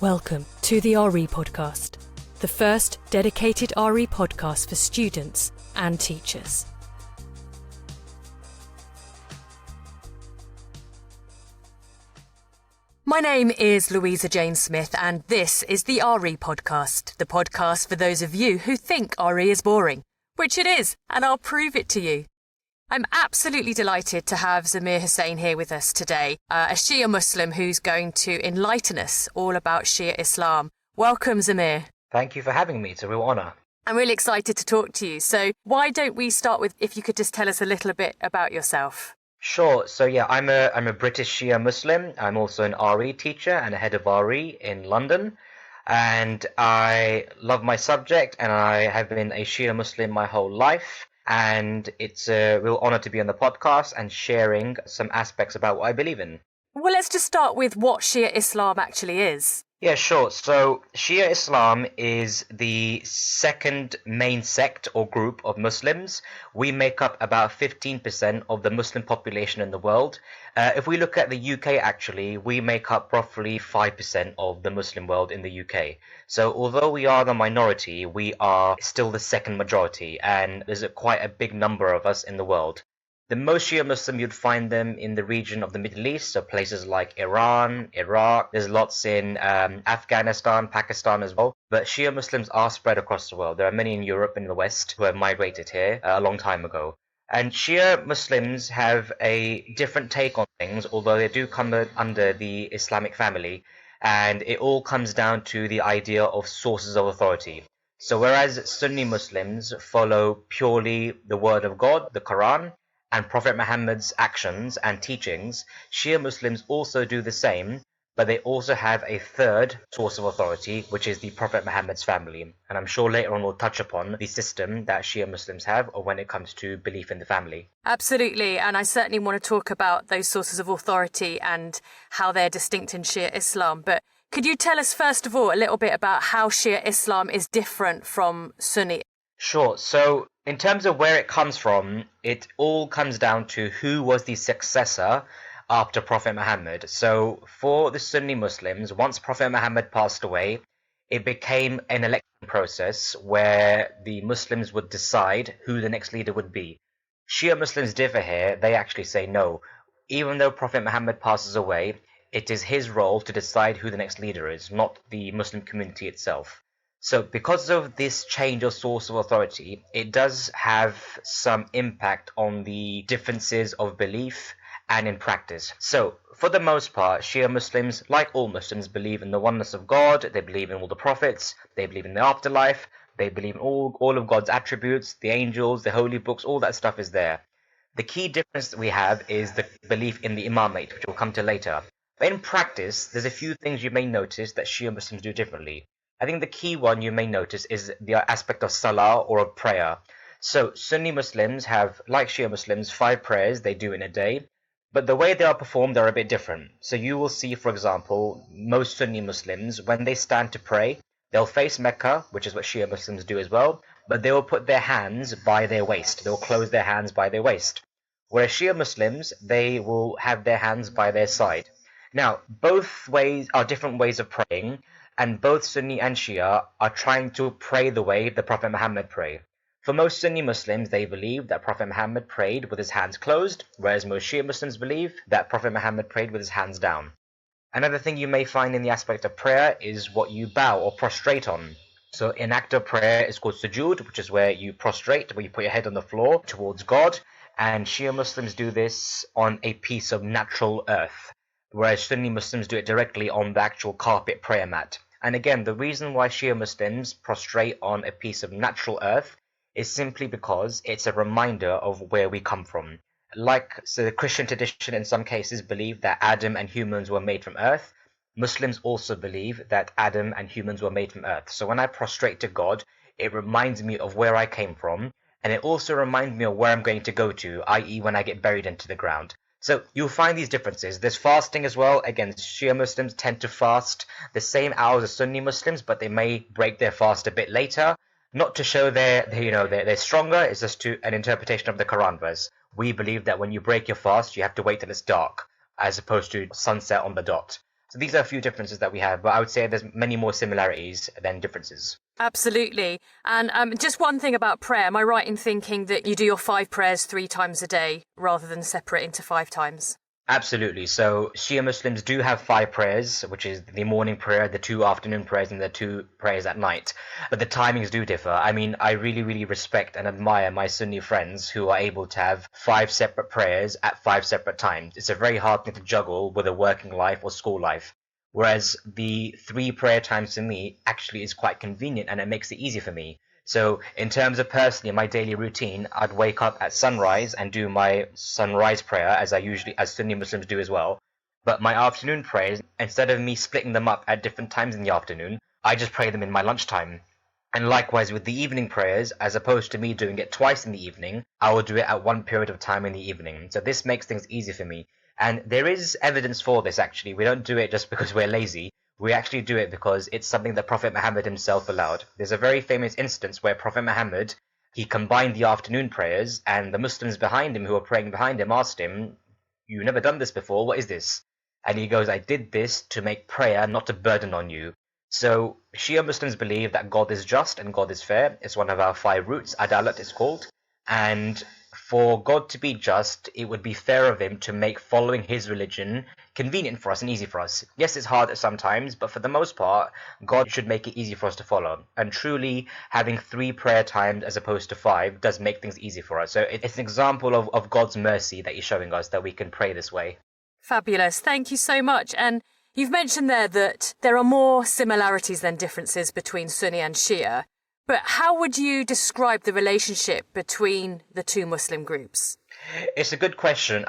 Welcome to the RE Podcast, the first dedicated RE podcast for students and teachers. My name is Louisa Jane Smith, and this is the RE Podcast, the podcast for those of you who think RE is boring, which it is, and I'll prove it to you. I'm absolutely delighted to have Zameer Hussain here with us today, a Shia Muslim who's going to enlighten us all about Shia Islam. Welcome, Zameer. Thank you for having me. It's a real honour. I'm really excited to talk to you. So why don't we start with, if you could just tell us a little bit about yourself? Sure. So yeah, I'm a British Shia Muslim. I'm also an RE teacher and a head of RE in London. And I love my subject, and I have been a Shia Muslim my whole life. And it's a real honour to be on the podcast and sharing some aspects about what I believe in. Well, let's just start with what Shia Islam actually is. Yeah, sure. So Shia Islam is the second main sect or group of Muslims. We make up about 15% of the Muslim population in the world. If we look at the UK, actually, we make up roughly 5% of the Muslim world in the UK. So although we are the minority, we are still the second majority, and there's quite a big number of us in the world. The most Shia Muslim, you'd find them in the region of the Middle East, so places like Iran, Iraq. There's lots in Afghanistan, Pakistan as well. But Shia Muslims are spread across the world. There are many in Europe and the West who have migrated here a long time ago. And Shia Muslims have a different take on things, although they do come under the Islamic family. And it all comes down to the idea of sources of authority. So whereas Sunni Muslims follow purely the word of God, the Quran, and Prophet Muhammad's actions and teachings, Shia Muslims also do the same, but they also have a third source of authority, which is the Prophet Muhammad's family. And I'm sure later on we'll touch upon the system that Shia Muslims have, or when it comes to belief in the family. Absolutely, and I certainly want to talk about those sources of authority and how they're distinct in Shia Islam. But could you tell us first of all a little bit about how Shia Islam is different from Sunni? Sure. So in terms of where it comes from, it all comes down to who was the successor after Prophet Muhammad. So for the Sunni Muslims, once Prophet Muhammad passed away, it became an election process where the Muslims would decide who the next leader would be. Shia Muslims differ here. They actually say no. Even though Prophet Muhammad passes away, it is his role to decide who the next leader is, not the Muslim community itself. So because of this change of source of authority, it does have some impact on the differences of belief and in practice. So for the most part, Shia Muslims, like all Muslims, believe in the oneness of God. They believe in all the prophets. They believe in the afterlife. They believe in all of God's attributes, the angels, the holy books, all that stuff is there. The key difference that we have is the belief in the Imamate, which we'll come to later. But in practice, there's a few things you may notice that Shia Muslims do differently. I think the key one you may notice is the aspect of salah, or of prayer. So Sunni Muslims have, like Shia Muslims, 5 prayers they do in a day, but the way they are performed are a bit different. So you will see, for example, most Sunni Muslims, when they stand to pray, they'll face Mecca, which is what Shia Muslims do as well, but they will put their hands by their waist. They'll close their hands by their waist. Whereas Shia Muslims, they will have their hands by their side. Now, both ways are different ways of praying, and both Sunni and Shia are trying to pray the way the Prophet Muhammad prayed. For most Sunni Muslims, they believe that Prophet Muhammad prayed with his hands closed, whereas most Shia Muslims believe that Prophet Muhammad prayed with his hands down. Another thing you may find in the aspect of prayer is what you bow or prostrate on. So an act of prayer is called sujood, which is where you prostrate, where you put your head on the floor towards God, and Shia Muslims do this on a piece of natural earth, whereas Sunni Muslims do it directly on the actual carpet prayer mat. And again, the reason why Shia Muslims prostrate on a piece of natural earth is simply because it's a reminder of where we come from. So the Christian tradition in some cases believe that Adam and humans were made from earth. Muslims also believe that Adam and humans were made from earth. So when I prostrate to God, it reminds me of where I came from, and it also reminds me of where I'm going to go to, i.e. when I get buried into the ground. So you'll find these differences. There's fasting as well. Again, Shia Muslims tend to fast the same hours as Sunni Muslims, but they may break their fast a bit later. Not to show they're stronger, it's just an interpretation of the Quran verse. We believe that when you break your fast, you have to wait till it's dark, as opposed to sunset on the dot. So these are a few differences that we have, but I would say there's many more similarities than differences. Absolutely. And just one thing about prayer. Am I right in thinking that you do your 5 prayers 3 times a day rather than separate into 5 times? Absolutely. So Shia Muslims do have 5 prayers, which is the morning prayer, the 2 afternoon prayers, and the 2 prayers at night. But the timings do differ. I mean, I really, really respect and admire my Sunni friends who are able to have 5 separate prayers at 5 separate times. It's a very hard thing to juggle with a working life or school life. Whereas the 3 prayer times for me actually is quite convenient and it makes it easy for me. So in terms of personally my daily routine, I'd wake up at sunrise and do my sunrise prayer as Sunni Muslims do as well. But my afternoon prayers, instead of me splitting them up at different times in the afternoon, I just pray them in my lunchtime. And likewise with the evening prayers, as opposed to me doing it twice in the evening, I will do it at one period of time in the evening. So this makes things easy for me. And there is evidence for this actually. We don't do it just because we're lazy. We actually do it because it's something that Prophet Muhammad himself allowed. There's a very famous instance where Prophet Muhammad, he combined the afternoon prayers, and the Muslims behind him who were praying behind him asked him, "You've never done this before, what is this?" And he goes, "I did this to make prayer not a burden on you." So Shia Muslims believe that God is just and God is fair. It's one of our 5 roots, Adalat is called. And for God to be just, it would be fair of him to make following his religion convenient for us and easy for us. Yes, it's hard sometimes, but for the most part, God should make it easy for us to follow. And truly, having 3 prayer times as opposed to 5 does make things easy for us. So it's an example of God's mercy that he's showing us, that we can pray this way. Fabulous. Thank you so much. And you've mentioned there that there are more similarities than differences between Sunni and Shia. But how would you describe the relationship between the 2 Muslim groups? It's a good question.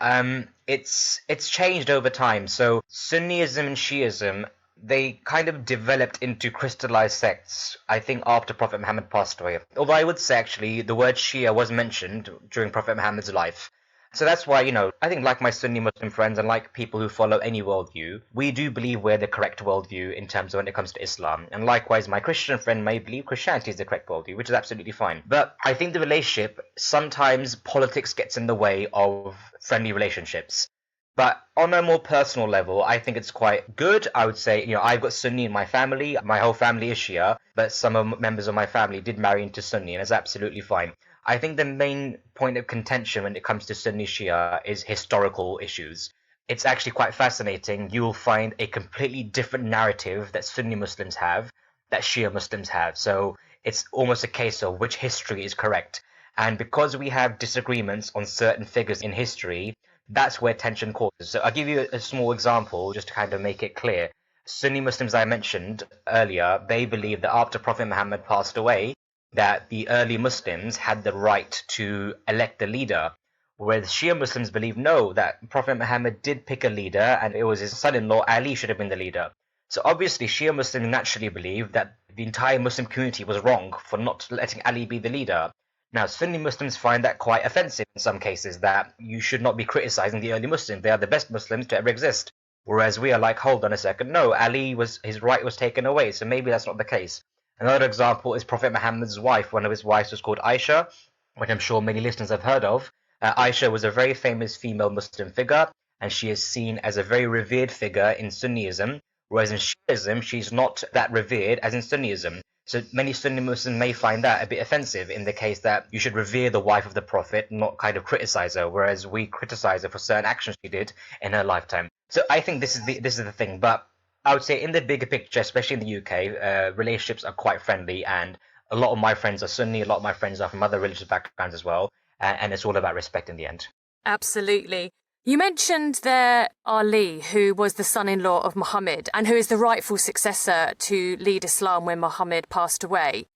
It's changed over time. So Sunniism and Shiism, they kind of developed into crystallized sects, I think, after Prophet Muhammad passed away. Although I would say, actually, the word Shia was mentioned during Prophet Muhammad's life. So that's why, I think like my Sunni Muslim friends and like people who follow any worldview, we do believe we're the correct worldview in terms of when it comes to Islam. And likewise, my Christian friend may believe Christianity is the correct worldview, which is absolutely fine. But I think the relationship, sometimes politics gets in the way of friendly relationships. But on a more personal level, I think it's quite good. I would say, I've got Sunni in my family. My whole family is Shia, but some members of my family did marry into Sunni, and it's absolutely fine. I think the main point of contention when it comes to Sunni Shia is historical issues. It's actually quite fascinating. You will find a completely different narrative that Sunni Muslims have, that Shia Muslims have. So it's almost a case of which history is correct. And because we have disagreements on certain figures in history, that's where tension causes. So I'll give you a small example just to kind of make it clear. Sunni Muslims I mentioned earlier, they believe that after Prophet Muhammad passed away, that the early Muslims had the right to elect a leader, whereas Shia Muslims believe no, that Prophet Muhammad did pick a leader and it was his son-in-law Ali should have been the leader. So obviously Shia Muslims naturally believe that the entire Muslim community was wrong for not letting Ali be the leader. Now Sunni Muslims find that quite offensive in some cases, that you should not be criticizing the early Muslims, they are the best Muslims to ever exist. Whereas we are like, hold on a second, no, his right was taken away, so maybe that's not the case. Another example is Prophet Muhammad's wife. One of his wives was called Aisha, which I'm sure many listeners have heard of. Aisha was a very famous female Muslim figure, and she is seen as a very revered figure in Sunniism, whereas in Shiism, she's not that revered as in Sunniism. So many Sunni Muslims may find that a bit offensive in the case that you should revere the wife of the Prophet, not kind of criticize her, whereas we criticize her for certain actions she did in her lifetime. So I think this is the thing, but I would say in the bigger picture, especially in the UK, relationships are quite friendly, and a lot of my friends are Sunni, a lot of my friends are from other religious backgrounds as well, and it's all about respect in the end. Absolutely. You mentioned there Ali, who was the son-in-law of Muhammad and who is the rightful successor to lead Islam when Muhammad passed away.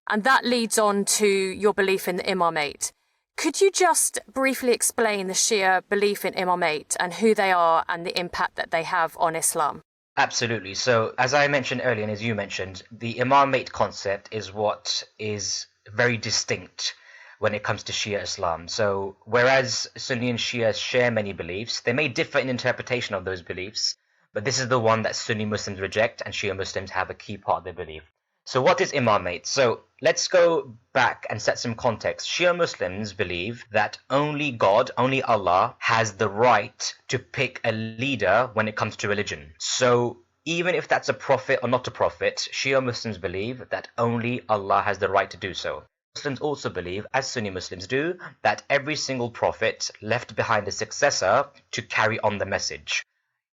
And that leads on to your belief in the Imamate. Could you just briefly explain the Shia belief in Imamate and who they are and the impact that they have on Islam? Absolutely. So as I mentioned earlier, and as you mentioned, the Imamate concept is what is very distinct when it comes to Shia Islam. So whereas Sunni and Shia share many beliefs, they may differ in interpretation of those beliefs, but this is the one that Sunni Muslims reject and Shia Muslims have a key part of their belief. So what is Imamate? So let's go back and set some context. Shia Muslims believe that only God, only Allah, has the right to pick a leader when it comes to religion. So even if that's a prophet or not a prophet, Shia Muslims believe that only Allah has the right to do so. Muslims also believe, as Sunni Muslims do, that every single prophet left behind a successor to carry on the message.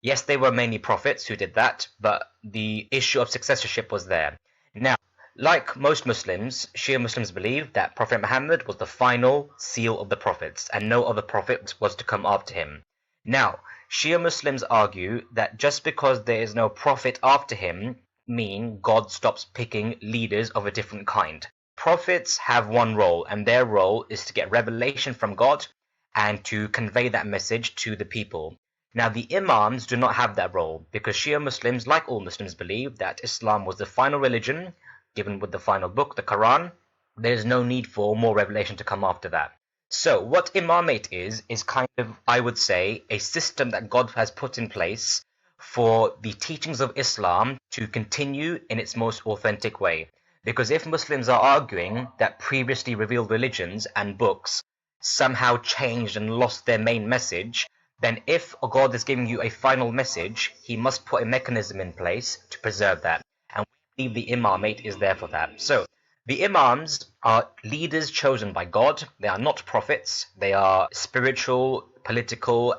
Yes, they were mainly prophets who did that, but the issue of successorship was there. Now, like most Muslims, Shia Muslims believe that Prophet Muhammad was the final seal of the prophets, and no other prophet was to come after him. Now, Shia Muslims argue that just because there is no prophet after him, mean God stops picking leaders of a different kind. Prophets have one role, and their role is to get revelation from God and to convey that message to the people. Now, the Imams do not have that role, because Shia Muslims, like all Muslims, believe that Islam was the final religion, given with the final book, the Quran. There is no need for more revelation to come after that. So, what Imamate is kind of, I would say, a system that God has put in place for the teachings of Islam to continue in its most authentic way. Because if Muslims are arguing that previously revealed religions and books somehow changed and lost their main message, then if God is giving you a final message, he must put a mechanism in place to preserve that. And we believe the Imamate is there for that. So, the Imams are leaders chosen by God. They are not prophets. They are spiritual, political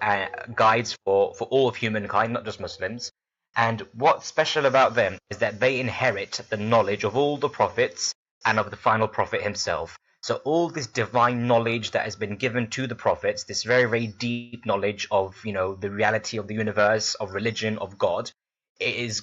guides for all of humankind, not just Muslims. And what's special about them is that they inherit the knowledge of all the prophets and of the final prophet himself. So all this divine knowledge that has been given to the prophets, this very, very deep knowledge of, the reality of the universe, of religion, of God, it is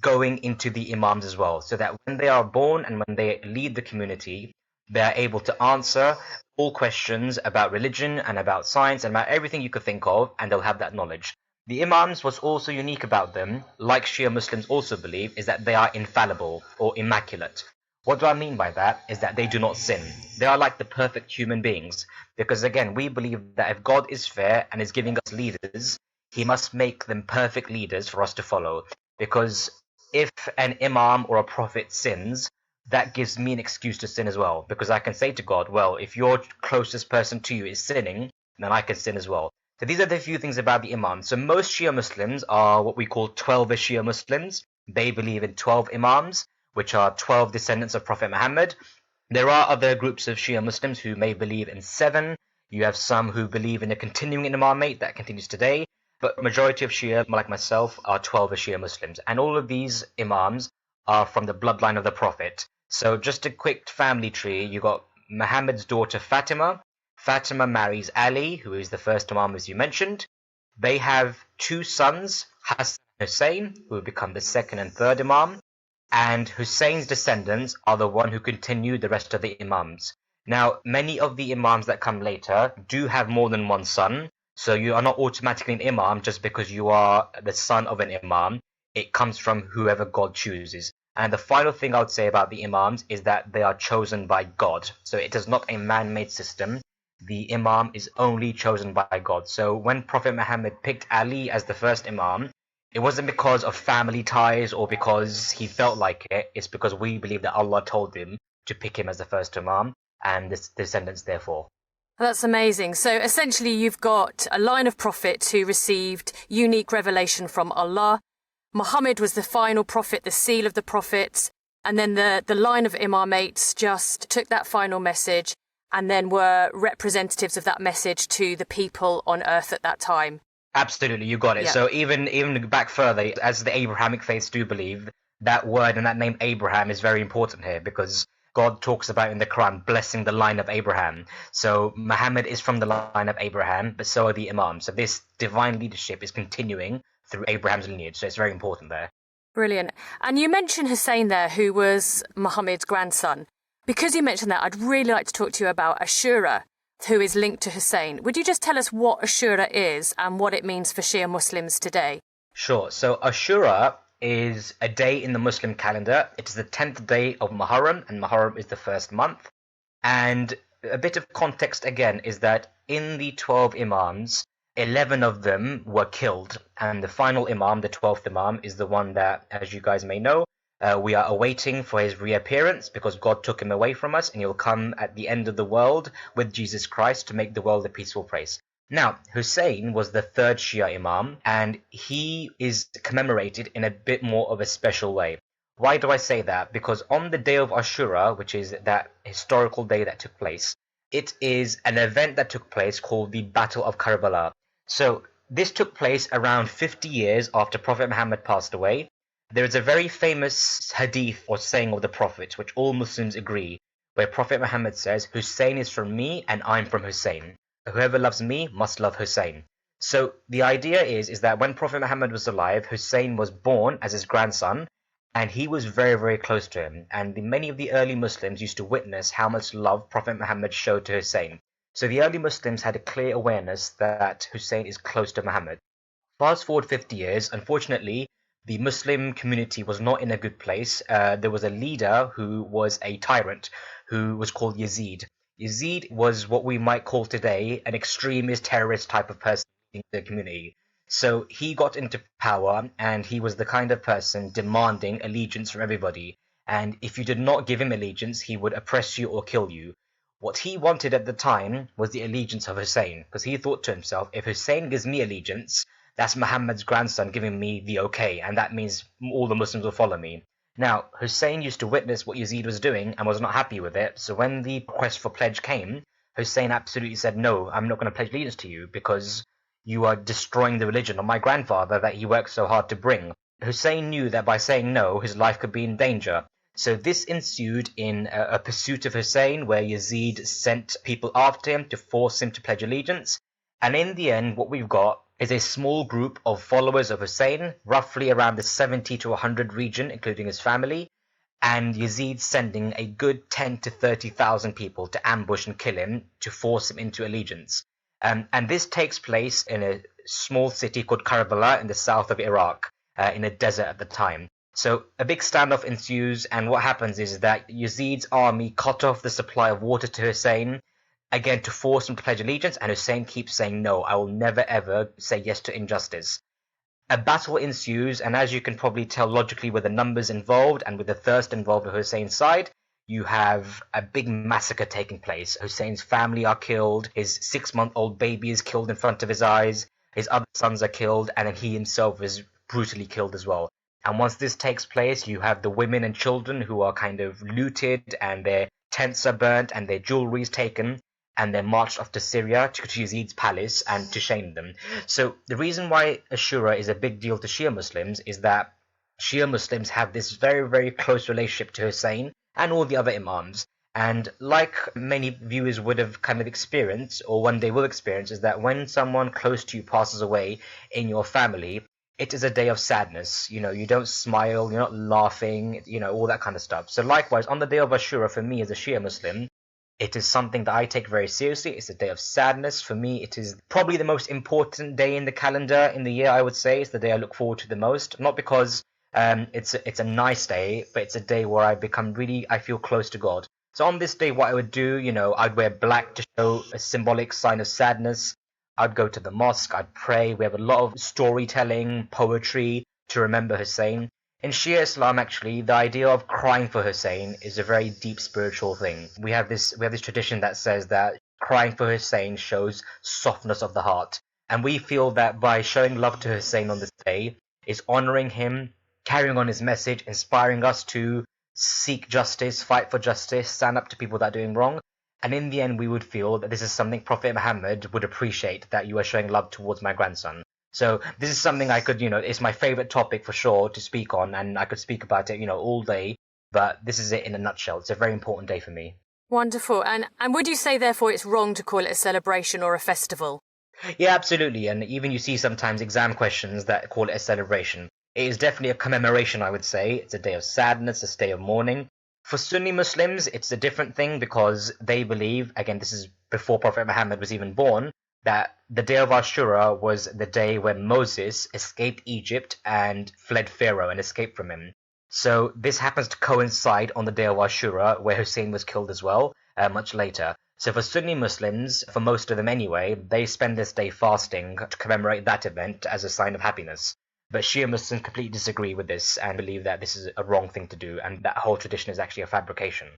going into the Imams as well. So that when they are born and when they lead the community, they are able to answer all questions about religion and about science and about everything you could think of, and they'll have that knowledge. The Imams, what's also unique about them, like Shia Muslims also believe, is that they are infallible or immaculate. What do I mean by that? Is that they do not sin. They are like the perfect human beings. Because again, we believe that if God is fair and is giving us leaders, he must make them perfect leaders for us to follow. Because if an imam or a prophet sins, that gives me an excuse to sin as well. Because I can say to God, well, if your closest person to you is sinning, then I can sin as well. So these are the few things about the imams. So most Shia Muslims are what we call 12 Shia Muslims. They believe in 12 imams, which are 12 descendants of Prophet Muhammad. There are other groups of Shia Muslims who may believe in 7. You have some who believe in a continuing imamate that continues today. But majority of Shia, like myself, are 12 Shia Muslims. And all of these imams are from the bloodline of the Prophet. So just a quick family tree. You got Muhammad's daughter Fatima. Fatima marries Ali, who is the first imam as you mentioned. They have 2 sons, Hassan and Hussein, who will become the second and third imam. And Hussein's descendants are the one who continue the rest of the imams. Now, many of the imams that come later do have more than one son, so you are not automatically an imam just because you are the son of an imam. It comes from whoever God chooses. And the final thing I would say about the imams is that they are chosen by God. So it is not a man-made system. The imam is only chosen by God. So when Prophet Muhammad picked Ali as the first imam, it wasn't because of family ties or because he felt like it. It's because we believe that Allah told him to pick him as the first imam, and the descendants therefore. That's amazing. So essentially you've got a line of prophets who received unique revelation from Allah. Muhammad was the final prophet, the seal of the prophets, and then the line of imamates just took that final message and then were representatives of that message to the people on earth at that time. Absolutely, you got it. Yeah. So even back further, as the Abrahamic faiths do believe, that word and that name Abraham is very important here because God talks about in the Quran blessing the line of Abraham. So Muhammad is from the line of Abraham, but so are the Imams. So this divine leadership is continuing through Abraham's lineage. So it's very important there. Brilliant. And you mentioned Hussein there, who was Muhammad's grandson. Because you mentioned that, I'd really like to talk to you about Ashura, who is linked to Hussein. Would you just tell us what Ashura is and what it means for Shia Muslims today? Sure. So Ashura is a day in the Muslim calendar. It is the 10th day of Muharram, and Muharram is the first month. And a bit of context again is that in the 12 Imams, 11 of them were killed. And the final Imam, the 12th Imam, is the one that, as you guys may know, We are awaiting for his reappearance because God took him away from us, and he'll come at the end of the world with Jesus Christ to make the world a peaceful place. Now, Hussein was the third Shia Imam, and he is commemorated in a bit more of a special way. Why do I say that? Because on the day of Ashura, which is that historical day that took place, it is an event that took place called the Battle of Karbala. So this took place around 50 years after Prophet Muhammad passed away. There is a very famous hadith or saying of the Prophet, which all Muslims agree, where Prophet Muhammad says, Hussein is from me and I'm from Hussein. Whoever loves me must love Hussein. So the idea is that when Prophet Muhammad was alive, Hussein was born as his grandson, and he was very, very close to him. And many of the early Muslims used to witness how much love Prophet Muhammad showed to Hussein. So the early Muslims had a clear awareness that Hussein is close to Muhammad. Fast forward 50 years, unfortunately, the Muslim community was not in a good place. There was a leader who was a tyrant, who was called Yazid. Yazid was what we might call today an extremist terrorist type of person in the community. So he got into power, and he was the kind of person demanding allegiance from everybody. And if you did not give him allegiance, he would oppress you or kill you. What he wanted at the time was the allegiance of Hussein, because he thought to himself, if Hussein gives me allegiance, that's Muhammad's grandson giving me the okay, and that means all the Muslims will follow me. Now, Hussein used to witness what Yazid was doing and was not happy with it, so when the request for pledge came, Hussein absolutely said, no, I'm not going to pledge allegiance to you because you are destroying the religion of my grandfather that he worked so hard to bring. Hussein knew that by saying no, his life could be in danger. So this ensued in a pursuit of Hussein, where Yazid sent people after him to force him to pledge allegiance. And in the end, what we've got is a small group of followers of Hussein, roughly around the 70 to 100 region, including his family, and Yazid sending a good 10 to 30,000 people to ambush and kill him to force him into allegiance. And this takes place in a small city called Karbala in the south of Iraq, in a desert at the time. So a big standoff ensues, and what happens is that Yazid's army cut off the supply of water to Hussein, again to force him to pledge allegiance, and Hussein keeps saying, no, I will never ever say yes to injustice. A battle ensues, and as you can probably tell logically with the numbers involved and with the thirst involved on Hussein's side, you have a big massacre taking place. Hussein's family are killed, his 6-month-old baby is killed in front of his eyes, his other sons are killed, and then he himself is brutally killed as well. And once this takes place, you have the women and children who are kind of looted, and their tents are burnt, and their jewelry is taken, and they're marched off to Syria, to Yazid's palace, and to shame them. So the reason why Ashura is a big deal to Shia Muslims is that Shia Muslims have this very, very close relationship to Hussein and all the other Imams. And like many viewers would have kind of experienced, or one day will experience, is that when someone close to you passes away in your family, it is a day of sadness. You know, you don't smile, you're not laughing, you know, all that kind of stuff. So likewise, on the day of Ashura, for me as a Shia Muslim, it is something that I take very seriously. It's a day of sadness. For me, it is probably the most important day in the calendar in the year, I would say. It's the day I look forward to the most. Not because it's a nice day, but it's a day where I feel close to God. So on this day, what I would do, you know, I'd wear black to show a symbolic sign of sadness. I'd go to the mosque, I'd pray. We have a lot of storytelling, poetry to remember Hussein. In Shia Islam, actually, the idea of crying for Hussein is a very deep spiritual thing. We have this tradition that says that crying for Hussein shows softness of the heart. And we feel that by showing love to Hussein on this day is honoring him, carrying on his message, inspiring us to seek justice, fight for justice, stand up to people that are doing wrong. And in the end, we would feel that this is something Prophet Muhammad would appreciate, that you are showing love towards my grandson. So this is something I could, it's my favorite topic for sure to speak on, and I could speak about it, all day. But this is it in a nutshell. It's a very important day for me. Wonderful. And would you say, therefore, it's wrong to call it a celebration or a festival? Yeah, absolutely. And even you see sometimes exam questions that call it a celebration. It is definitely a commemoration, I would say. It's a day of sadness, it's a day of mourning. For Sunni Muslims, it's a different thing because they believe, again, this is before Prophet Muhammad was even born, that the day of Ashura was the day when Moses escaped Egypt and fled Pharaoh and escaped from him. So this happens to coincide on the day of Ashura, where Hussein was killed as well, much later. So for Sunni Muslims, for most of them anyway, they spend this day fasting to commemorate that event as a sign of happiness. But Shia Muslims completely disagree with this and believe that this is a wrong thing to do, and that whole tradition is actually a fabrication.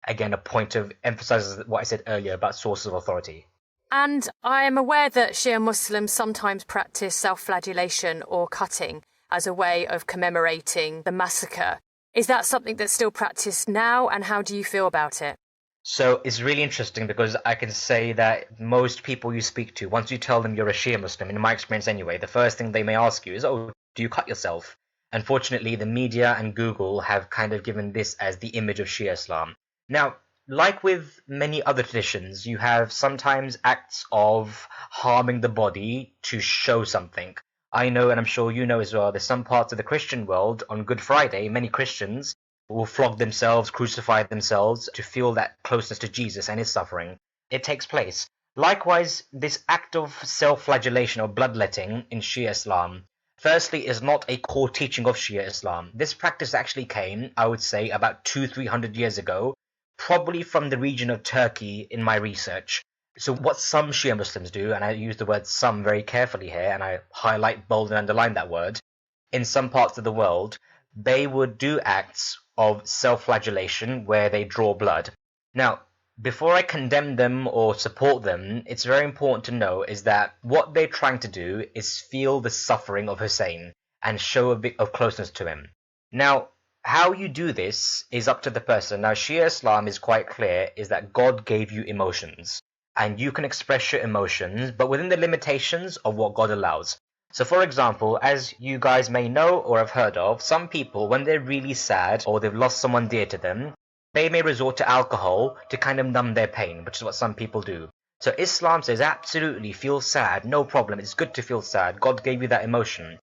Again, a point of emphasizes what I said earlier about sources of authority. And I am aware that Shia Muslims sometimes practice self-flagellation or cutting as a way of commemorating the massacre. Is that something that's still practiced now, and how do you feel about it? So it's really interesting because I can say that most people you speak to, once you tell them you're a Shia Muslim, in my experience anyway, the first thing they may ask you is, oh, do you cut yourself? Unfortunately, the media and Google have kind of given this as the image of Shia Islam. Now, like with many other traditions, you have sometimes acts of harming the body to show something. I know, and I'm sure you know as well, there's some parts of the Christian world on Good Friday, many Christians will flog themselves, crucify themselves to feel that closeness to Jesus and his suffering. It takes place. Likewise, this act of self-flagellation or bloodletting in Shia Islam, firstly, is not a core teaching of Shia Islam. This practice actually came, I would say, about 200-300 years ago, probably from the region of Turkey in my research. So what some Shia Muslims do, and I use the word some very carefully here, and I highlight, bold, and underline that word, in some parts of the world, they would do acts of self-flagellation where they draw blood. Now, before I condemn them or support them, it's very important to know is that what they're trying to do is feel the suffering of Hussein and show a bit of closeness to him. Now, how you do this is up to the person. Now, Shia Islam is quite clear, is that God gave you emotions. And you can express your emotions, but within the limitations of what God allows. So for example, as you guys may know or have heard of, some people, when they're really sad or they've lost someone dear to them, they may resort to alcohol to kind of numb their pain, which is what some people do. So Islam says absolutely feel sad, no problem, it's good to feel sad, God gave you that emotion.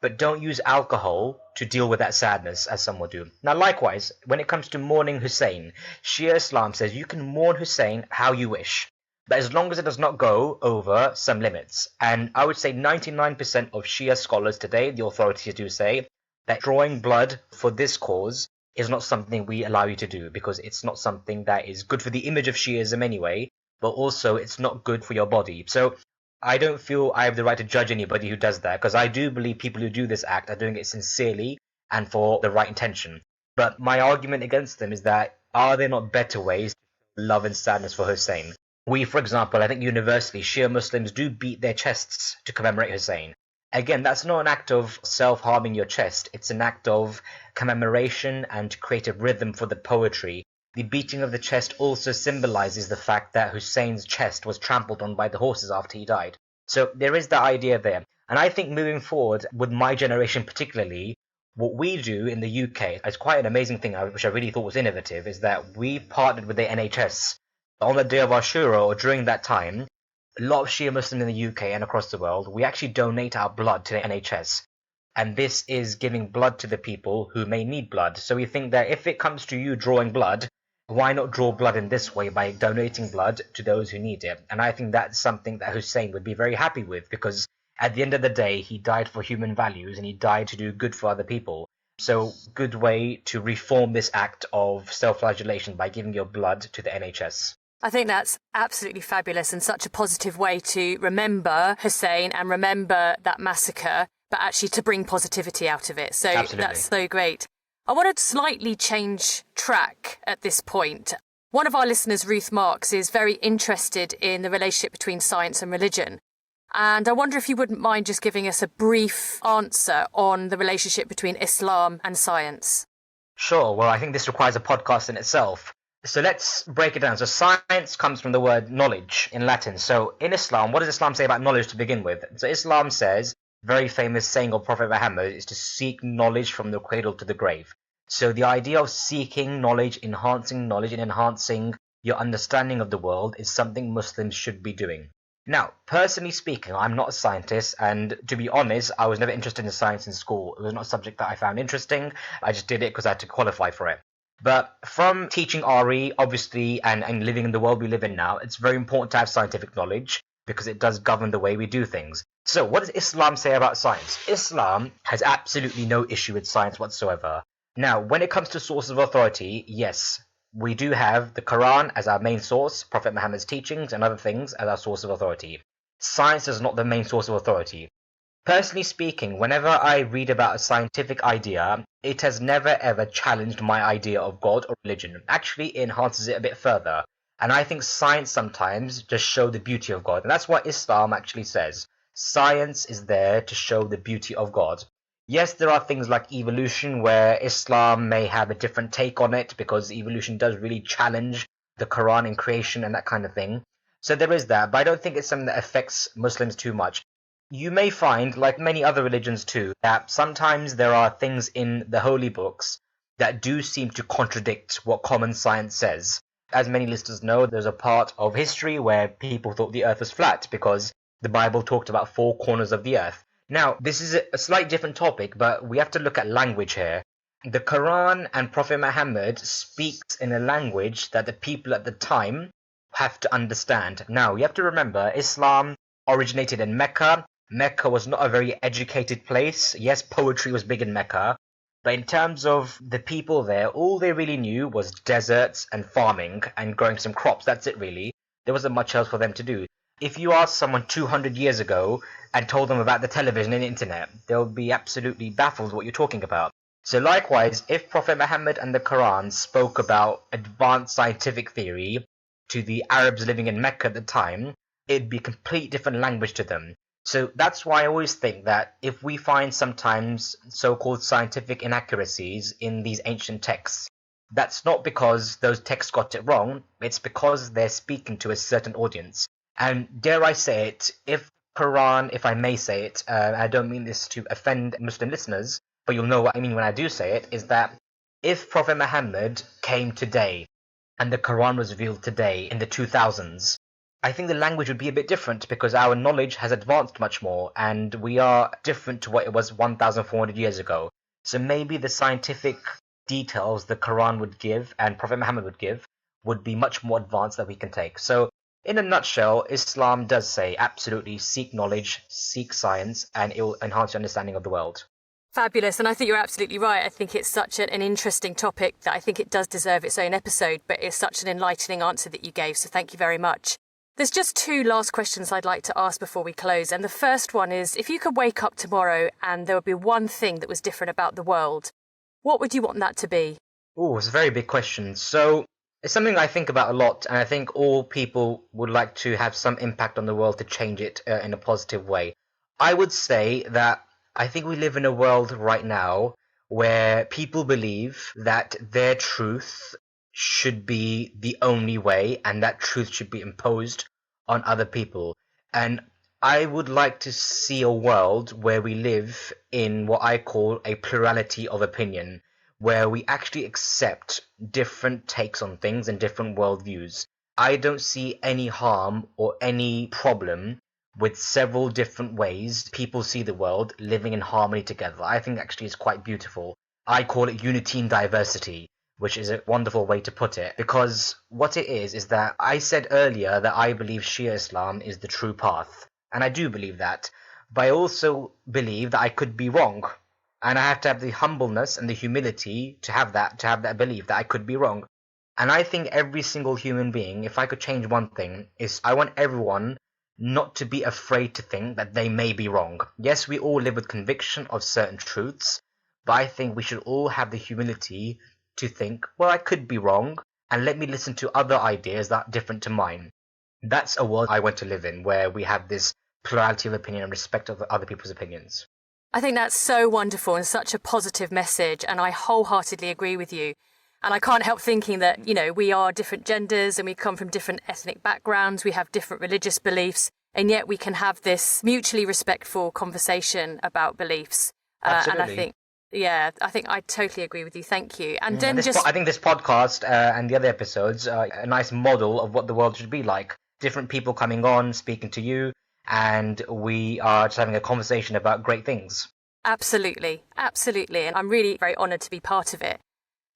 But don't use alcohol to deal with that sadness as some will do. Now likewise, when it comes to mourning Hussein, Shia Islam says you can mourn Hussein how you wish, but as long as it does not go over some limits. And I would say 99% of Shia scholars today, the authorities do say, that drawing blood for this cause is not something we allow you to do, because it's not something that is good for the image of Shiism anyway, but also it's not good for your body. So I don't feel I have the right to judge anybody who does that, because I do believe people who do this act are doing it sincerely and for the right intention. But my argument against them is that, are there not better ways to show love and sadness for Hussein? We, for example, I think universally, Shia Muslims do beat their chests to commemorate Hussein. Again, that's not an act of self-harming your chest. It's an act of commemoration and to create a rhythm for the poetry. The beating of the chest also symbolizes the fact that Hussein's chest was trampled on by the horses after he died. So there is the idea there. And I think moving forward, with my generation particularly, what we do in the UK is quite an amazing thing, which I really thought was innovative, is that we partnered with the NHS. On the day of Ashura, or during that time, a lot of Shia Muslims in the UK and across the world, we actually donate our blood to the NHS. And this is giving blood to the people who may need blood. So we think that if it comes to you drawing blood, why not draw blood in this way by donating blood to those who need it? And I think that's something that Hussein would be very happy with, because at the end of the day, he died for human values and he died to do good for other people. So good way to reform this act of self-flagellation by giving your blood to the NHS. I think that's absolutely fabulous and such a positive way to remember Hussein and remember that massacre, but actually to bring positivity out of it. So Absolutely. That's so great. I want to slightly change track at this point. One of our listeners, Ruth Marks, is very interested in the relationship between science and religion. And I wonder if you wouldn't mind just giving us a brief answer on the relationship between Islam and science. Sure. Well, I think this requires a podcast in itself. So let's break it down. So science comes from the word knowledge in Latin. So in Islam, what does Islam say about knowledge to begin with? So Islam says, very famous saying of Prophet Muhammad is to seek knowledge from the cradle to the grave. So the idea of seeking knowledge, enhancing knowledge, and enhancing your understanding of the world is something Muslims should be doing. Now, personally speaking, I'm not a scientist, and to be honest, I was never interested in science in school. It was not a subject that I found interesting. I just did it because I had to qualify for it. But from teaching RE, obviously, and living in the world we live in now, it's very important to have scientific knowledge because it does govern the way we do things. So what does Islam say about science? Islam has absolutely no issue with science whatsoever. Now, when it comes to sources of authority, yes, we do have the Quran as our main source, Prophet Muhammad's teachings and other things as our source of authority. Science is not the main source of authority. Personally speaking, whenever I read about a scientific idea, it has never ever challenged my idea of God or religion. Actually, it enhances it a bit further. And I think science sometimes just show the beauty of God. And that's what Islam actually says. Science is there to show the beauty of God. Yes, there are things like evolution where Islam may have a different take on it because evolution does really challenge the Quran in creation and that kind of thing. So there is that, but I don't think it's something that affects Muslims too much. You may find, like many other religions too, that sometimes there are things in the holy books that do seem to contradict what common science says. As many listeners know, there's a part of history where people thought the earth was flat because the Bible talked about four corners of the earth. Now, this is a slightly different topic, but we have to look at language here. The Quran and Prophet Muhammad speaks in a language that the people at the time have to understand. Now, you have to remember, Islam originated in Mecca. Mecca was not a very educated place. Yes, poetry was big in Mecca. But in terms of the people there, all they really knew was deserts and farming and growing some crops. That's it really. There wasn't much else for them to do. If you asked someone 200 years ago and told them about the television and the internet, they'll be absolutely baffled what you're talking about. So likewise, if Prophet Muhammad and the Quran spoke about advanced scientific theory to the Arabs living in Mecca at the time, it'd be a completely different language to them. So that's why I always think that if we find sometimes so-called scientific inaccuracies in these ancient texts, that's not because those texts got it wrong, it's because they're speaking to a certain audience. And dare I say it, if Quran, if I may say it, I don't mean this to offend Muslim listeners, but you'll know what I mean when I do say it, is that if Prophet Muhammad came today and the Quran was revealed today in the 2000s, I think the language would be a bit different because our knowledge has advanced much more and we are different to what it was 1,400 years ago. So maybe the scientific details the Quran would give and Prophet Muhammad would give would be much more advanced that we can take. So in a nutshell, Islam does say absolutely seek knowledge, seek science, and it will enhance your understanding of the world. Fabulous. And I think you're absolutely right. I think it's such an interesting topic that I think it does deserve its own episode, but it's such an enlightening answer that you gave. So thank you very much. There's just two last questions I'd like to ask before we close. And the first one is, if you could wake up tomorrow and there would be one thing that was different about the world, what would you want that to be? Oh, it's a very big question. So it's something I think about a lot, and I think all people would like to have some impact on the world to change it in a positive way. I would say that I think we live in a world right now where people believe that their truth should be the only way and that truth should be imposed on other people. And I would like to see a world where we live in what I call a plurality of opinion, where we actually accept different takes on things and different worldviews. I don't see any harm or any problem with several different ways people see the world living in harmony together. I think actually it's quite beautiful. I call it unity in diversity, which is a wonderful way to put it, because what it is that I said earlier that I believe Shia Islam is the true path, and I do believe that, but I also believe that I could be wrong, and I have to have the humbleness and the humility to have that belief that I could be wrong. And I think every single human being, if I could change one thing, is I want everyone not to be afraid to think that they may be wrong. Yes, we all live with conviction of certain truths, but I think we should all have the humility to think, well, I could be wrong, and let me listen to other ideas that are different to mine. That's a world I want to live in, where we have this plurality of opinion and respect of other people's opinions. I think that's so wonderful and such a positive message, and I wholeheartedly agree with you. And I can't help thinking that, we are different genders and we come from different ethnic backgrounds, we have different religious beliefs, and yet we can have this mutually respectful conversation about beliefs. Absolutely. And I think I totally agree with you. Thank you. And then I think this podcast and the other episodes are a nice model of what the world should be like. Different people coming on, speaking to you, and we are just having a conversation about great things. Absolutely. Absolutely. And I'm really very honoured to be part of it.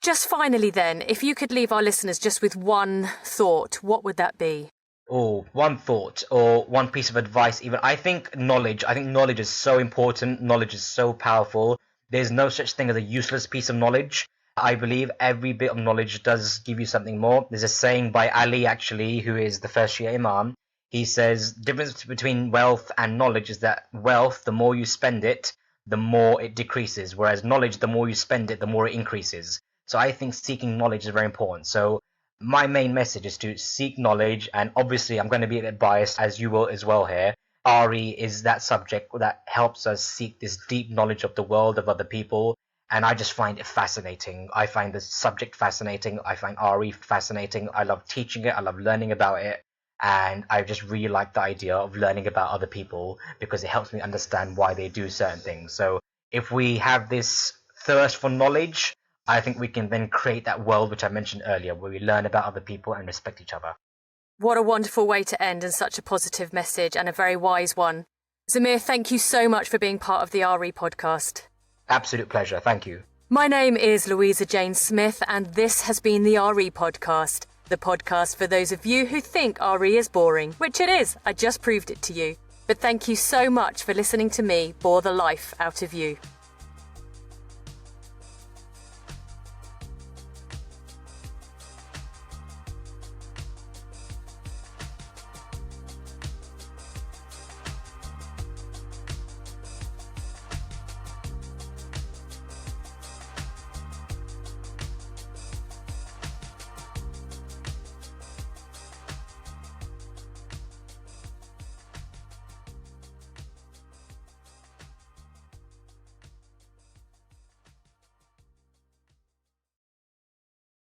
Just finally then, if you could leave our listeners just with one thought, what would that be? Oh, one thought or one piece of advice even. I think knowledge is so important. Knowledge is so powerful. There's no such thing as a useless piece of knowledge. I believe every bit of knowledge does give you something more. There's a saying by Ali, actually, who is the first Shia Imam. He says difference between wealth and knowledge is that wealth, the more you spend it, the more it decreases, whereas knowledge, the more you spend it, the more it increases. So I think seeking knowledge is very important. So my main message is to seek knowledge, and obviously I'm going to be a bit biased, as you will as well here. RE is that subject that helps us seek this deep knowledge of the world, of other people, and I just find it fascinating. I find the subject fascinating. I find RE fascinating. I love teaching it. I love learning about it. And I just really like the idea of learning about other people because it helps me understand why they do certain things. So if we have this thirst for knowledge, I think we can then create that world which I mentioned earlier, where we learn about other people and respect each other. What a wonderful way to end, and such a positive message, and a very wise one. Zameer, thank you so much for being part of the RE podcast. Absolute pleasure. Thank you. My name is Louisa Jane Smith, and this has been the RE podcast. The podcast for those of you who think RE is boring, which it is. I just proved it to you. But thank you so much for listening to me bore the life out of you.